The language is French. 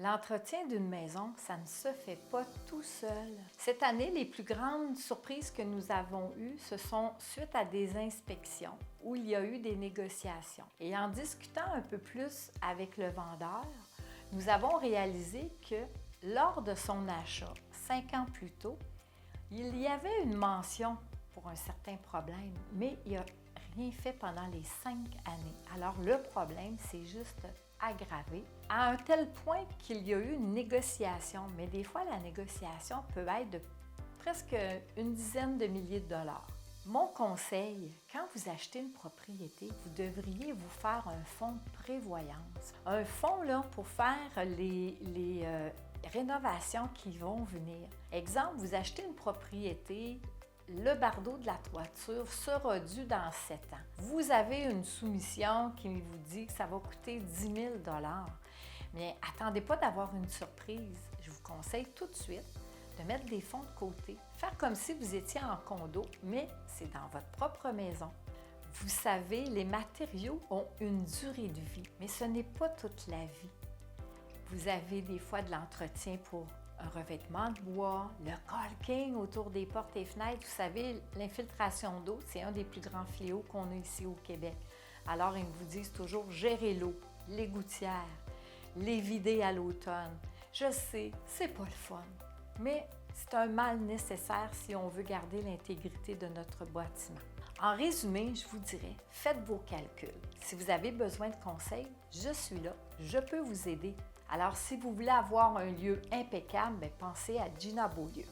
L'entretien d'une maison, ça ne se fait pas tout seul. Cette année, les plus grandes surprises que nous avons eues, ce sont suite à des inspections où il y a eu des négociations. Et en discutant un peu plus avec le vendeur, nous avons réalisé que lors de son achat, 5 ans plus tôt, il y avait une mention pour un certain problème, mais il n'a rien fait pendant les 5 années. Alors le problème, c'est juste aggravé à un tel point qu'il y a eu une négociation. Mais des fois, la négociation peut être de presque une dizaine de milliers de dollars. Mon conseil, quand vous achetez une propriété, vous devriez vous faire un fonds de prévoyance. Un fonds là, pour faire les rénovations qui vont venir. Exemple, vous achetez une propriété, le bardeau de la toiture sera dû dans 7 ans. Vous avez une soumission qui vous dit que ça va coûter 10 000 $. Mais attendez pas d'avoir une surprise. Je vous conseille tout de suite de mettre des fonds de côté. Faire comme si vous étiez en condo, mais c'est dans votre propre maison. Vous savez, les matériaux ont une durée de vie, mais ce n'est pas toute la vie. Vous avez des fois de l'entretien pour un revêtement de bois, le caulking autour des portes et fenêtres. Vous savez, l'infiltration d'eau, c'est un des plus grands fléaux qu'on a ici au Québec. Alors, ils vous disent toujours gérer l'eau, les gouttières, les vider à l'automne. Je sais, c'est pas le fun, mais c'est un mal nécessaire si on veut garder l'intégrité de notre bâtiment. En résumé, je vous dirais, faites vos calculs. Si vous avez besoin de conseils, je suis là, je peux vous aider. Alors, si vous voulez avoir un lieu impeccable, pensez à Gina Beaulieu.